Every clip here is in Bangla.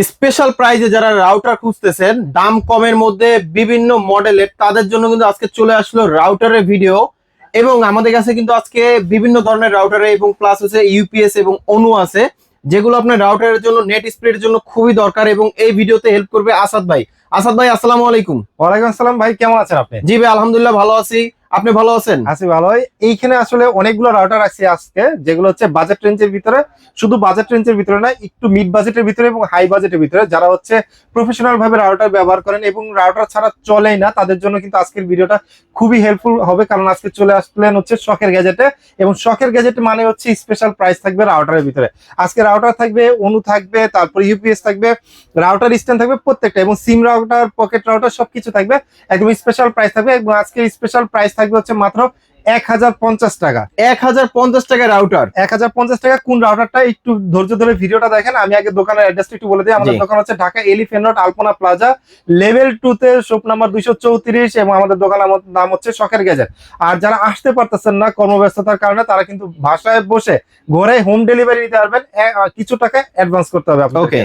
স্পেশাল প্রাইজে যারা রাউটার খুঁজতেছেন দাম কমের মধ্যে বিভিন্ন মডেলের, তাদের জন্য কিন্তু আজকে চলে আসলো রাউটারের ভিডিও। এবং আমাদের কাছে কিন্তু আজকে বিভিন্ন ধরনের রাউটারে এবং প্লাস হচ্ছে ইউপিএস এবং অনু আছে, যেগুলো আপনার রাউটারের জন্য নেট স্পিডের জন্য খুবই দরকার। এবং এই ভিডিওতে হেল্প করবে আসাদ ভাই। আসাদ ভাই, আসসালামু আলাইকুম। ওয়ালাইকুম আসসালাম ভাই, কেমন আছেন আপনি? জি ভাই, আলহামদুলিল্লাহ ভালো আছি। আপনি ভালো আছেন? আছি ভালোই। এইখানে আসলে অনেকগুলো রাউটার আছে আজকে, যেগুলো হচ্ছে বাজেট রেঞ্জের ভিতরে, শুধু বাজেট রেঞ্জের ভিতরে না, একটু মিড বাজেটের ভিতরে এবং হাই বাজেটের ভিতরে, যারা হচ্ছে প্রফেশনাল ভাবে রাউটার ব্যবহার করেন এবং রাউটার ছাড়া চলেই না, তাদের জন্য কিন্তু আজকের ভিডিওটা খুবই হেল্পফুল হবে। কারণ আজকে চলে আসলেন হচ্ছে শখের গ্যাজেটে, এবং শখের গ্যাজেট মানে হচ্ছে স্পেশাল প্রাইস থাকবে রাউটারের ভিতরে। আজকে রাউটার থাকবে, অনু থাকবে, তারপর ইউপিএস থাকবে, রাউটার স্ট্যান্ড থাকবে প্রত্যেকটা, এবং সিম রাউটার, পকেট রাউটার সবকিছু থাকবে। একদম স্পেশাল প্রাইস থাকবে, এবং আজকে স্পেশাল প্রাইস থাকবে হচ্ছে মাত্র 1050 টাকা। 1050 টাকা রাউটার? 1050 টাকা। কোন রাউটারটা একটু ধৈর্য ধরে ভিডিওটা দেখেন। আমি আগে দোকানের অ্যাড্রেসটা একটু বলে দিই। আমাদের দোকান হচ্ছে ঢাকা এলিফ্যান্ট রোড, আলপনা প্লাজা, লেভেল 2 তে, শপ নাম্বার 234, এবং আমাদের দোকান নাম হচ্ছে শখের গ্যাজেট। আর যারা আসতে পারতেছেন না কর্মব্যস্ততার কারণে, তারা কিন্তু বাসায় বসে ঘরে হোম ডেলিভারি নিতে পারবেন। কিছু টাকা অ্যাডভান্স করতে হবে আপনাকে। ওকে,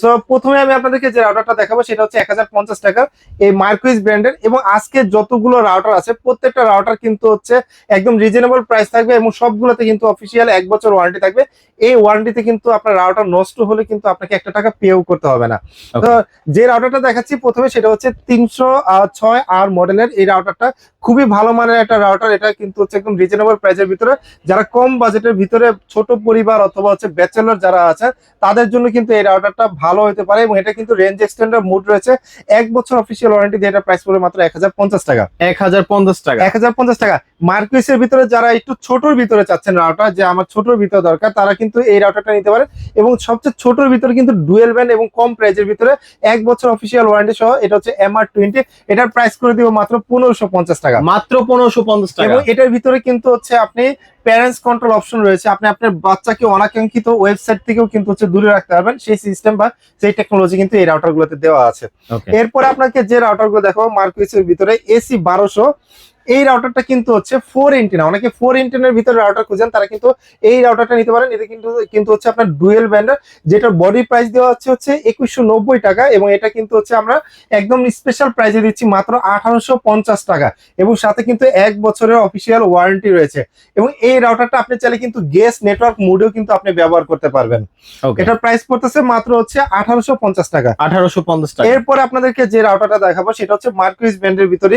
সো প্রথমে আমি আপনাদেরকে যে রাউটারটা দেখাবো সেটা হচ্ছে 1050 টাকা, এই মার্কুইজ ব্র্যান্ডের। এবং আজকে যতগুলো রাউটার আছে প্রত্যেকটা রাউটার কিন্তু হচ্ছে একদম রিজনেবল প্রাইস থাকবে, এবং সবগুলোতে কিন্তু অফিসিয়াল 1 বছর ওয়ারেন্টি থাকবে। এই ওয়ারেন্টিতে কিন্তু আপনার রাউটার নষ্ট হলে কিন্তু আপনাকে 1 টাকা পেও করতে হবে না। তো যে রাউটারটা দেখাচ্ছি প্রথমে, সেটা হচ্ছে 306 আর মডেলের এই রাউটারটা। খুবই ভালো মানের একটা রাউটার। এটা কিন্তু হচ্ছে একদম রিজনেবল প্রাইসের ভিতরে, যারা কম বাজেটের ভিতরে ছোট পরিবার অথবা হচ্ছে ব্যাচেলর যারা আছে, তাদের জন্য কিন্তু এই রাউটারটা ভালো হতে পারে। এবং এটা কিন্তু রেঞ্জ এক্সটেন্ডার মোড রয়েছে, 1 বছর অফিসিয়াল ওয়ারেন্টি দিয়ে এটা প্রাইস পড়বে মাত্র 1050 টাকা। 1050 টাকা? 1050 টাকা। মার্কুইসের ভিতরে যারা একটু ছোটর ভিতরে চাচ্ছেন রাউটার, যে আমার ছোটর ভিতরে দরকার, তারা কিন্তু এই রাউটারটা নিতে পারেন। এবং সবচেয়ে ছোটর ভিতরে কিন্তু ডুয়েল ব্যান্ড এবং কম প্রাইসের ভিতরে 1 বছর অফিসিয়াল ওয়ারেন্টি সহ, এটা হচ্ছে MR20। এটার প্রাইস করে দিব মাত্র 1550 টাকা। মাত্র 1550 টাকা। এবং এটার ভিতরে কিন্তু হচ্ছে আপনি প্যারেন্টস কন্ট্রোল অপশন রয়েছে। আপনি আপনার বাচ্চাকে অনাকাঙ্ক্ষিত ওয়েবসাইট থেকেও কিন্তু হচ্ছে দূরে রাখতে পারবেন, সেই সিস্টেম বা সেই টেকনোলজি কিন্তু এই রাউটার গুলোতে দেওয়া আছে। এরপরে আপনাকে যে রাউটার গুলো দেখাবো মার্কুইসের ভিতরে, AC 1200, এই রাউটারটা কিন্তু হচ্ছে 4 এন্টিনা। অনেকে 4 এন্টিনার ভিতরে রাউটার খুঁজেন, তারা কিন্তু এই রাউটারটা নিতে পারেন। এটা কিন্তু হচ্ছে আপনার ডুয়েল ব্যান্ডের, যেটার বডি প্রাইস দেওয়া হচ্ছে 2190 টাকা। এবং এটা কিন্তু হচ্ছে আমরা একদম স্পেশাল প্রাইসে দিচ্ছি মাত্র 1850 টাকা। এবং সাথে কিন্তু 1 বছরের অফিসিয়াল ওয়ারেন্টি রয়েছে। এবং এই রাউটারটা আপনি চাইলে কিন্তু গেস্ট নেটওয়ার্ক মোডেও কিন্তু আপনি ব্যবহার করতে পারবেন। এটার প্রাইস পড়তেছে মাত্র হচ্ছে 1850 টাকা। 1850 টাকা। এরপরে আপনাদেরকে যে রাউটারটা দেখাবো সেটা হচ্ছে মার্কুইস ব্র্যান্ডের ভিতরে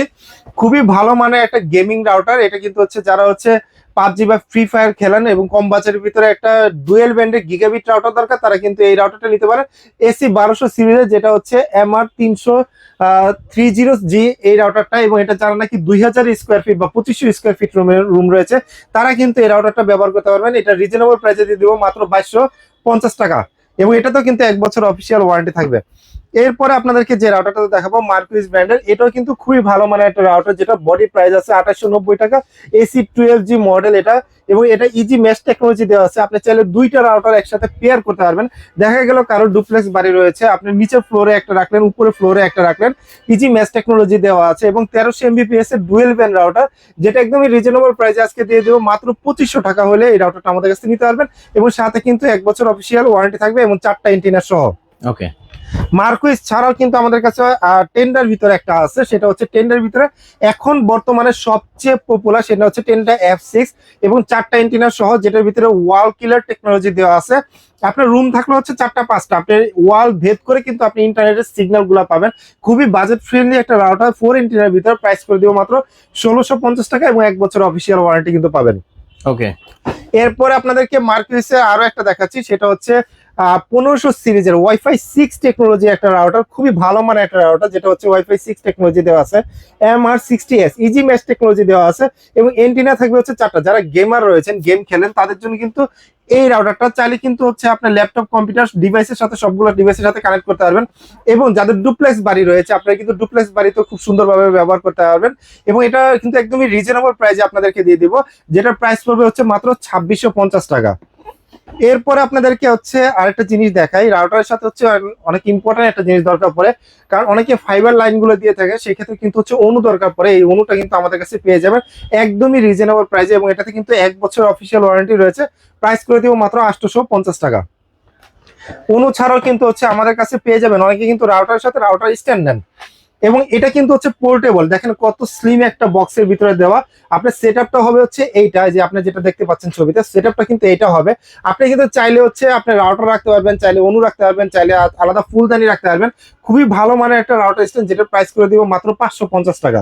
খুবই ভালো মানের একটা গেমিং রাউটার। এটা কিন্তু হচ্ছে যারা হচ্ছে PUBG বা ফ্রি ফায়ার খেলেন এবং কম বাজেটের ভিতরে একটা ডুয়েল ব্যান্ডের গিগাবিট রাউটার দরকার, তারা কিন্তু এই রাউটারটা নিতে পারে। AC 1200 সিরিজের, যেটা হচ্ছে MR330G এই রাউটারটা। এবং এটা যারা নাকি 2000 স্কোয়ার ফিট বা 2500 স্কোয়ার ফিট রুম রয়েছে, তারা কিন্তু এই রাউটারটা ব্যবহার করতে পারবেন। এটা রিজনেবল প্রাইসে দিয়ে দিব মাত্র 2250 টাকা। এবং এটাতেও কিন্তু 1 বছর অফিসিয়াল ওয়ারেন্টি থাকবে। এরপরে আপনাদেরকে যে রাউটারটা দেখাবো মার্কুইস ব্র্যান্ডের, এটাও কিন্তু খুবই ভালো মানের একটা রাউটার, যেটা বডি প্রাইস আছে 2890 টাকা। AC 12G মডেল এটা, এবং এটা ইজি মেশ টেকনোলজি দেওয়া আছে। আপনি চাইলে দুইটা রাউটার একসাথে পেয়ার করতে পারবেন। দেখা গেল কারো ডুপ্লেক্স বাড়ি রয়েছে, আপনি নিচের ফ্লোরে একটা রাখলেন, উপরে ফ্লোরে একটা রাখলেন, ইজি মেশ টেকনোলজি দেওয়া আছে। এবং 1300 Mbps এর ডুয়েল ব্যান্ড রাউটার, যেটা একদমই রিজনেবল প্রাইসে আজকে দিয়ে দেবো মাত্র 2500 টাকা হলে এই রাউটারটা আমাদের কাছে নিতে পারবেন। এবং সাথে কিন্তু 1 বছর অফিসিয়াল ওয়ারেন্টি থাকবে, এবং 4টা এন্টিনা সহ। ওকে। মার্কুইস ছাড়াও কিন্তু আমাদের কাছে টেন্ডার ভিতরে একটা আছে, সেটা হচ্ছে টেন্ডার ভিতরে এখন বর্তমানে সবচেয়ে পপুলার, সেটা হচ্ছে টেন্ডা F6 এবং 4টা এন্টিনা সহ, যেটার ভিতরে ওয়াল কিলার টেকনোলজি দেওয়া আছে। আপনার রুম থাকলে হচ্ছে 4টা 5টা, আপনি ওয়াল ভেদ করে কিন্তু আপনি ইন্টারনেটের সিগন্যাল গুলো পাবেন। খুবই বাজেট ফ্রেন্ডলি একটা রাউটার, 4 এন্টিনার ভিতরে, প্রাইস করে দিব মাত্র 1650 টাকা, এবং 1 বছর অফিসিয়াল ওয়ারেন্টি কিন্তু পাবেন। ওকে। এরপরে আপনাদেরকে মার্কুইসে আরো একটা দেখাচ্ছি, সেটা হচ্ছে 1500 সিরিজের ওয়াইফাই 6 টেকনোলজি একটা রাউটার। খুবই ভালো মানের একটা রাউটার, যেটা হচ্ছে ওয়াইফাই 6 টেকনোলজি দেওয়া আছে, MR60S ইজি মেশ টেকনোলজি দেওয়া আছে। এবং এন্টিনা থাকবে হচ্ছে 4টা। যারা গেমার রয়েছেন, গেম খেলেন, তাদের জন্য কিন্তু এই রাউটারটা চাইলে কিন্তু হচ্ছে আপনার ল্যাপটপ, কম্পিউটার ডিভাইসের সাথে, সবগুলো ডিভাইসের সাথে কানেক্ট করতে পারবেন। এবং যাদের ডুপ্লেক্স বাড়ি রয়েছে, আপনারা কিন্তু ডুপ্লেক্স বাড়িতে খুব সুন্দরভাবে ব্যবহার করতে পারবেন। এবং এটা কিন্তু একদমই রিজনেবল প্রাইসে আপনাদেরকে দিয়ে দিব, যেটার প্রাইস পড়বে হচ্ছে মাত্র 2650 টাকা। এরপরে আপনাদেরকে হচ্ছে আরেকটা জিনিস দেখাই, রাউটারের সাথে হচ্ছে অনেক ইম্পর্টেন্ট একটা জিনিস দরকার পড়ে। কারণ অনেকে ফাইবার লাইন গুলো দিয়ে থাকে, সেই ক্ষেত্রে কিন্তু হচ্ছে অনু দরকার পড়ে। এই অনুটা কিন্তু আমাদের কাছে পেয়ে যাবেন একদমই রিজনেবল প্রাইসে, এবং এটাতে কিন্তু 1 বছর অফিসিয়াল ওয়ারেন্টি রয়েছে। প্রাইস করে দিব মাত্র 850 টাকা। অনু ছাড়াও কিন্তু হচ্ছে আমাদের কাছে পেয়ে যাবেন, অনেকে কিন্তু রাউটারের সাথে রাউটার স্ট্যান্ড নেন, এবং এটা কিন্তু হচ্ছে পোর্টেবল। দেখেন কত স্লিম একটা বক্সের ভিতরে দেওয়া। আপনার সেটআপটা হবে হচ্ছে এইটা, যে আপনি যেটা দেখতে পাচ্ছেন ছবিতে, সেটআপটা কিন্তু এইটা হবে। আপনি কিন্তু চাইলে হচ্ছে আপনি রাউটার রাখতে পারবেন, চাইলে অনু রাখতে পারবেন, চাইলে আলাদা ফুলদানি রাখতে পারবেন। খুবই ভালো মানের একটা রাউটার স্ট্যান্ড, যেটা প্রাইস করে দিব মাত্র 550 টাকা।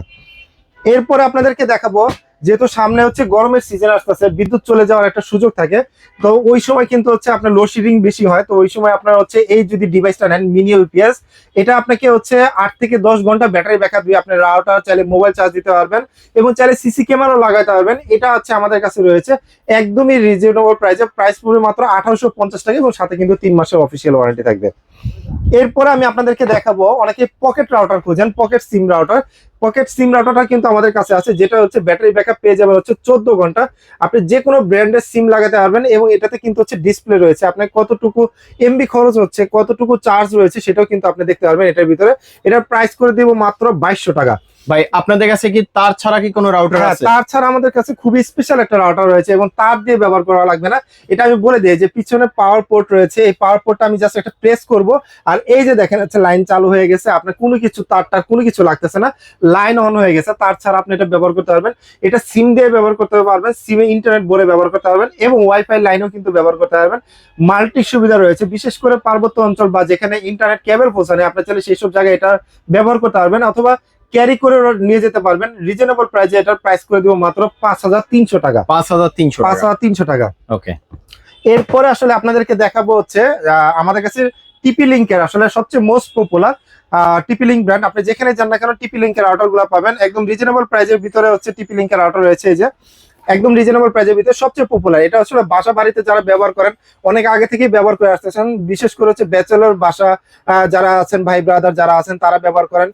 এরপরে আপনাদেরকে দেখাবো, যেহেতু সামনে হচ্ছে গরমের সিজন আসতেছে, বিদ্যুৎ চলে যাওয়ার একটা সুযোগ থাকে, তো ওই সময় কিন্তু হচ্ছে আপনার লোডশেডিং বেশি হয়। তো ওই সময় আপনার হচ্ছে এই যদি ডিভাইসটা নেন মিনি ইউপিএস, এটা আপনাকে হচ্ছে 8 থেকে 10 ঘন্টা ব্যাটারি ব্যাকআপ দিয়ে আপনি রাউটার চাইলে মোবাইল চার্জ দিতে পারবেন, এবং চাইলে সিসি ক্যামেরাও লাগাতে পারবেন। এটা হচ্ছে আমাদের কাছে রয়েছে একদমই রিজনেবল প্রাইসে, প্রাইস পড়বে মাত্র 1850 টাকা, এবং সাথে কিন্তু 3 মাসের অফিসিয়াল ওয়ারেন্টি থাকবে। এরপরে আমি আপনাদেরকে দেখাবো, অনেকে পকেট রাউটার খুঁজেন, পকেট সিম রাউটার। পকেট সিম রাউটারটা কিন্তু আমাদের কাছে আছে, যেটা হচ্ছে ব্যাটারি ব্যাকআপ পেয়ে যাবেন হচ্ছে 14 ঘন্টা। আপনি যে কোনো ব্র্যান্ডের সিম লাগাতে পারবেন, এবং এটাতে কিন্তু হচ্ছে ডিসপ্লে রয়েছে, আপনার কতটুকু এমবি খরচ হচ্ছে, কতটুকু চার্জ রয়েছে, সেটাও কিন্তু আপনি দেখতে পারবেন এটার ভিতরে। এটার প্রাইস করে দিব মাত্র 2200 টাকা। ভাই আপনাদের কাছে কি তার ছাড়া কি কোনো রাউটার হ্যাঁ, আছে? তার ছাড়া আমাদের কাছে খুবই স্পেশাল একটা রাউটার রয়েছে, এবং তার দিয়ে ব্যবহার করা লাগবে না। এটা আমি বলে দিই যে পিছনে পাওয়ার পোর্ট রয়েছে, এই পাওয়ার পোর্টটা আমি জাস্ট একটা প্রেস করব, আর এই যে দেখেন হচ্ছে লাইন চালু হয়ে গেছে, আপনার কোনো কিছু তারটার কোনো কিছু লাগতেছে না, লাইন অন হয়ে গেছে। তার ছাড়া আপনি এটা ব্যবহার করতে পারবেন, এটা সিম দিয়ে ব্যবহার করতে পারবেন, সিমে ইন্টারনেট ভরে ব্যবহার করতে পারবেন, এবং ওয়াইফাই লাইনও কিন্তু ব্যবহার করতে পারবেন। মাল্টি সুবিধা রয়েছে, বিশেষ করে পার্বত্য অঞ্চল বা যেখানে ইন্টারনেট কেবল পৌঁছায় না, আপনি চাইলে সেই সব জায়গায় এটা ব্যবহার করতে পারবেন, অথবা ক্যারি করে নিয়ে যেতে পারবেন। রিজনেবল প্রাইসে এটার প্রাইস করে দিব মাত্র 5300 টাকা। 5300 টাকা। 5300 টাকা। ওকে। এরপরে আসলে আপনাদেরকে দেখাবো হচ্ছে আমাদের কাছে টিপি লিংকের আসলে সবচেয়ে মোস্ট পপুলার টিপি লিংক ব্র্যান্ড। আপনি যেখানে যান না কেন টিপি লিংকের রাউটার গুলো পাবেন একদম রিজনেবল প্রাইসের ভিতরে। হচ্ছে টিপি লিংকের রাউটার রয়েছে, এই যে একদম রিজনেবল প্রাইসের ভিতরে সবচেয়ে পপুলার। এটা আসলে বাসা বাড়িতে যারা ব্যবহার করেন, অনেক আগে থেকেই ব্যবহার করে আসতেছেন, বিশেষ করে হচ্ছে ব্যাচেলর বাসা যারা আছেন, ভাই ব্রাদার যারা আছেন, তারা ব্যবহার করেন।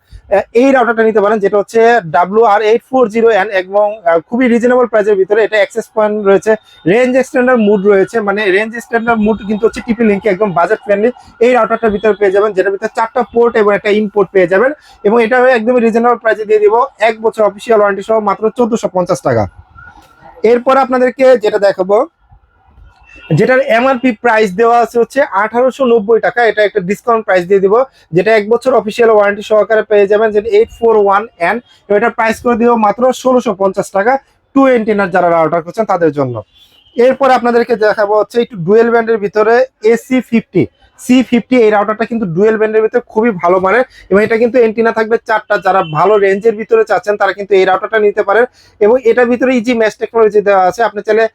এই রাউটারটা নিতে পারেন, যেটা হচ্ছে WR840N, এবং খুবই রিজনেবল প্রাইসের ভিতরে। এটা অ্যাক্সেস পয়েন্ট রয়েছে, রেঞ্জ এক্সটেন্ডার মুড রয়েছে, মানে রেঞ্জ এক্সটেন্ডার মুড কিন্তু হচ্ছে টিপি লিংকে একদম বাজেট ফ্রেন্ডলি। এই রাউটারটার ভিতরে পেয়ে যাবেন, যেটার ভিতরে 4টা পোর্ট এবং একটা ইনপোর্ট পেয়ে যাবেন, এবং এটা একদম রিজনেবল প্রাইসে দিয়ে দিব 1 বছর অফিসিয়াল ওয়ারেন্টি সহ মাত্র 1450 টাকা। এরপর আপনাদেরকে যেটা দেখাবো, যেটার এমআরপি প্রাইস দেওয়া আছে হচ্ছে 1890 টাকা, এটা একটা ডিসকাউন্ট প্রাইস দিয়ে দিব, যেটা 1 বছর অফিসিয়াল ওয়ারেন্টি সহকারে পেয়ে যাবেন, যেটা 841N। এটা প্রাইস করে দিব মাত্র 1650 টাকা, 2 এন্টেনার যারা রাউটার করছেন তাদের জন্য। এরপর আপনাদেরকে দেখাবো হচ্ছে একটু ডুয়েল ব্যান্ডের ভিতরে AC50 এই রাউটারটা কিন্তু ডুয়েল ব্যান্ডের ভিতরে খুবই ভালো মানের, এবং এটা কিন্তু এন্টিনা থাকবে 4টা। যারা ভালো রেঞ্জের ভিতরে চাচ্ছেন তারা কিন্তু এই রাউটারটা নিতে পারেন, এবং এটার ভিতরে ইজি ম্যাশ টেকনোলজি দেওয়া আছে। আপনি চাইলে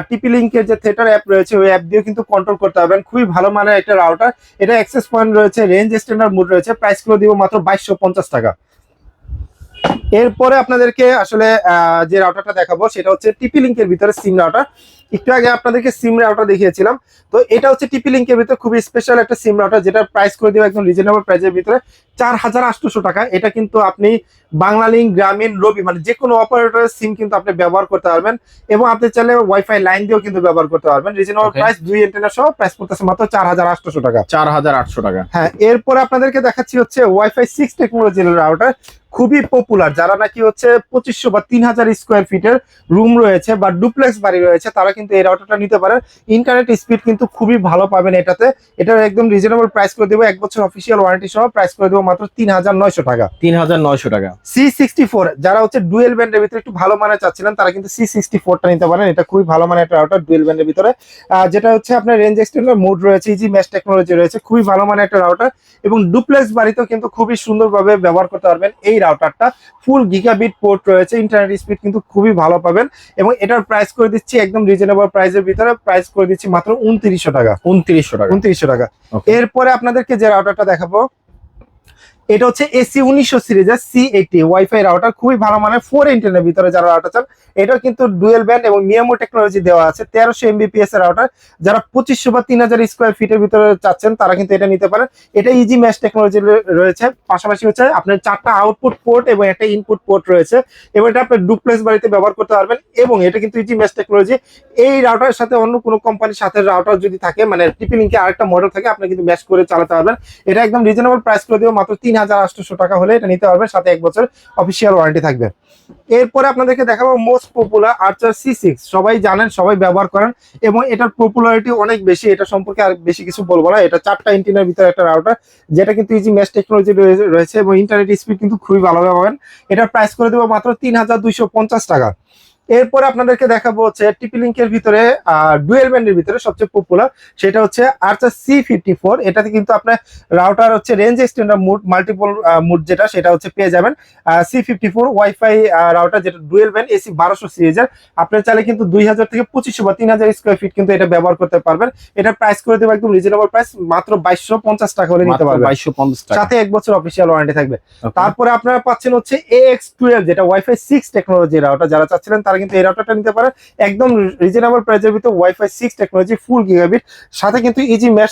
টিপি লিংকের যে থিয়েটার অ্যাপ রয়েছে, ওই অ্যাপ দিয়েও কিন্তু কন্ট্রোল করতে পারবেন। খুবই ভালো মানের একটা রাউটার। এটা অ্যাক্সেস পয়েন্ট রয়েছে, রেঞ্জ এক্সটেন্ডার মোড রয়েছে, প্রাইস করে দিব মাত্র 2250 টাকা। এরপরে আপনাদেরকে আসলে যে রাউটারটা দেখাবো সেটা হচ্ছে টিপি লিংকের ভিতরে সিম রাউটার। একটু আগে আপনাদেরকে সিম রাউটার দেখিয়েছিলাম, তো এটা হচ্ছে টিপি লিংকের ভিতরে খুবই স্পেশাল একটা সিম রাউটার, যেটা প্রাইস করে দেবো একদম রিজনেবল প্রাইসের ভিতরে 4800 টাকা। এটা কিন্তু আপনি বাংলালিংক, গ্রামীণ, রবি মানে যে কোনো অপারেটরের সিম কিন্তু আপনি ব্যবহার করতে পারবেন, এবং আপনি চাইলে ওয়াইফাই লাইন দিয়েও কিন্তু ব্যবহার করতে পারবেন। রিজনেবল প্রাইস, 2 এন্টেনা সহ প্রাইস পড়তেছে মাত্র 4800 টাকা। 4800 টাকা। হ্যাঁ, এরপরে আপনাদেরকে দেখাচ্ছি হচ্ছে ওয়াইফাই 6 টেকনোলজির রাউটার, খুবই পপুলার। যারা নাকি হচ্ছে 2500 বা 3000 স্কোয়ার ফিটের রুম রয়েছে বা ডুপ্লেক্স বাড়ি রয়েছে, তারা কিন্তু এই রাউটারটা নিতে পারেন। ইন্টারনেট স্পিড কিন্তু খুবই ভালো পাবেন এটাতে। এটার একদম রিজনেবল প্রাইস করে দেবো 1 বছর অফিসিয়াল ওয়ারেন্টি সহ, প্রাইস করে দেবো মাত্র 3900 টাকা। 3900 টাকা। C64 যারা হচ্ছে ডুয়েল ব্যান্ডের ভিতরে একটু ভালো মানের চাচ্ছিলেন, তারা কিন্তু C64টা নিতে পারেন। এটা খুবই ভালো মানের একটা রাউটার ডুয়েল ব্যান্ডের ভিতরে, যেটা হচ্ছে আপনার রেঞ্জ এক্সটেন্ডার মোড রয়েছে, ইজি ম্যাশ টেকনোলজি রয়েছে, খুবই ভালো মানের একটা রাউটার, এবং ডুপ্লেক্স বাড়িতেও কিন্তু খুবই সুন্দরভাবে ব্যবহার করতে পারবেন এই রাউটারটা। ফুল গিগাবিট পোর্ট রয়েছে, ইন্টারনেট স্পিড কিন্তু খুবই ভালো পাবেন, এবং এটার প্রাইস করে দিচ্ছি একদম রিজনেবল প্রাইসের ভিতরে, প্রাইস করে দিচ্ছি মাত্র 2900 টাকা। 2900 টাকা। 2900 টাকা। Okay. এরপরে আপনাদেরকে যে রাউটারটা দেখাবো, এটা হচ্ছে AC1900 সিরিজের C80 ওয়াইফাই রাউটার, খুবই ভালো মানের 4 এন্টেনার ভিতরে যারা রাউটার চান। এটা কিন্তু ডুয়েল ব্যান্ড এবং মিয়ামো টেকনোলজি দেওয়া আছে, 1300 MBPS এর রাউটার। যারা 2500 বা 3000 স্কোয়ার ফিটের ভিতরে চাচ্ছেন, তারা কিন্তু এটা নিতে পারেন। এটা ইজি ম্যাশ টেকনোলজি রয়েছে, পাশাপাশি হচ্ছে আপনার 4টা আউটপুট পোর্ট এবং একটা ইনপুট পোর্ট রয়েছে, এবং এটা আপনি ডুপ্লেক্স বাড়িতে ব্যবহার করতে পারবেন, এবং এটা কিন্তু ইজি ম্যাশ টেকনোলজি। এই রাউটারের সাথে অন্য কোনো কোম্পানির সাথে রাউটার যদি থাকে, মানে টিপি লিংকে আরেকটা মডেল থাকে, আপনি কিন্তু ম্যাশ করে চালাতে পারবেন। এটা একদম রিজনেবল প্রাইস করে দেবো মাত্র 3800 টাকা হলে এটা নিতে পারবেন, সাথে 1 বছর অফিসিয়াল ওয়ারেন্টি থাকবে। এরপরে আপনাদেরকে দেখাবো মোস্ট পপুলার আর্চার C6, সবাই জানেন, সবাই ব্যবহার করেন এবং এটার পপুলারিটি অনেক বেশি। এটা সম্পর্কে আর বেশি কিছু বলবো না। এটা 4টা এন্টিনার ভিতরে একটা রাউটার, যেটা কিন্তু ইজি মেশ টেকনোলজি রয়েছে এবং ইন্টারনেট স্পিড কিন্তু খুবই ভালোভাবে পাবেন। এটার প্রাইস করে দেবো মাত্র 3250 টাকা। এরপরে আপনাদেরকে দেখাবো হচ্ছে টিপি লিঙ্কের ভিতরে ডুয়েল ব্যান্ডের ভিতরে সবচেয়ে পপুলার, সেটা হচ্ছে আর্চার C54। এটাতে কিন্তু আপনার রাউটার হচ্ছে range extender mode, multiple mode যেটা, সেটা হচ্ছে পেয়ে যাবেন। C54 ওয়াইফাই রাউটার, যেটা ডুয়েল ব্যান্ড AC 1200 সিরিজের। আপনার চাইলে কিন্তু 2000 থেকে 2500 বা 3000 স্কোয়ার ফিট কিন্তু এটা ব্যবহার করতে পারবেন। এটার প্রাইস করে দেবো একদম রিজনেবল প্রাইস, মাত্র 2250 টাকা হলে নিতে পারবেন, 2250 টাকা, সাথে 1 বছর অফিসিয়াল ওয়ারেন্টি থাকবে। তারপরে আপনারা পাচ্ছেন হচ্ছে AX12, যেটা ওয়াইফাই 6 টেকনোলজি রাউটার। যারা চাচ্ছিলেন তারা কিন্তু এই রাউটারটা নিতে পারেন একদম রিজনেবল প্রাইসের ভিতরে, ওয়াইফাই 6 টেকনোলজি, ফুল গিগাবিট, সাথে কিন্তু ইজি মেশ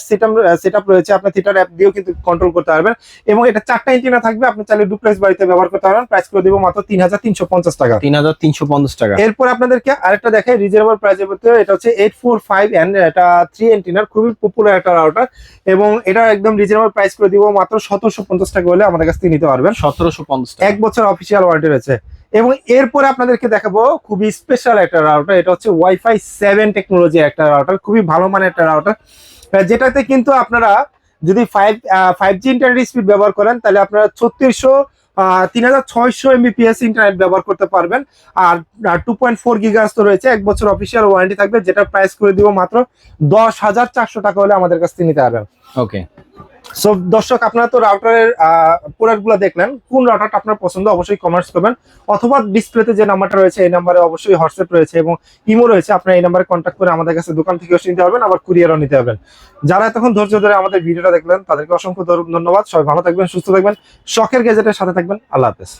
সেটআপ রয়েছে। আপনি থিটার অ্যাপ দিয়েও কিন্তু কন্ট্রোল করতে পারবেন এবং এটা 4টা এন্টিনা থাকবে। আপনি চাইলে ডুপ্লেক্স বাড়িতে ব্যবহার করতে পারবেন। প্রাইস করে দেবো মাত্র 3350 টাকা, 3350 টাকা। এরপর আপনাদেরকে আরেকটা দেখাই রিজনেবল প্রাইসের ভিতরে, এটা হচ্ছে 845N, এটা 3 এন্টিনার খুবই পপুলার একটা রাউটার এবং এটা একদম রিজনেবল প্রাইস করে দিব মাত্র 1750 টাকা হলে আমাদের কাছ থেকে নিতে পারবেন, 1750 টাকা, 1 বছর অফিসিয়াল ওয়ারেন্টি রয়েছে। এবং এরপরে আপনাদেরকে দেখাবো খুবই স্পেশাল একটা রাউটার, এটা হচ্ছে ওয়াইফাই 7 টেকনোলজি একটা রাউটার, খুবই ভালো মানের একটা রাউটার, যেটাতে কিন্তু আপনারা যদি 5G ইন্টারনেট স্পিড ব্যবহার করেন তাহলে আপনারা 3600 MBPS ইন্টারনেট ব্যবহার করতে পারবেন। আর 2.4 গিগাহার্টজ তো রয়েছে, 1 বছর অফিসিয়াল ওয়ারেন্টি থাকবে, যেটা প্রাইস করে দিব মাত্র 10,400 টাকা হলে আমাদের কাছ থেকে নিতে পারবেন। ওকে। সো দর্শক, আপনারা তো রাউটারের প্রোডাক্ট গুলো দেখলেন, কোন রাউটারটা আপনার পছন্দ অবশ্যই কমেন্টস করবেন, অথবা ডিসপ্লেতে যে নাম্বারটা রয়েছে এই নাম্বারে অবশ্যই হোয়াটসঅ্যাপ রয়েছে এবং ইমো রয়েছে, আপনারা এই নাম্বারে কন্ট্যাক্ট করে আমাদের কাছে দোকান থেকে নিতে পারবেন, আবার কুরিয়ারও নিতে পারবেন। যারা এতক্ষণ ধৈর্য ধরে আমাদের ভিডিওটা দেখলেন তাদেরকে অসংখ্য ধন্যবাদ। সবাই ভালো থাকবেন, সুস্থ থাকবেন, শখের গ্যাজেটের সাথে থাকবেন। আল্লাহ হাফেজ।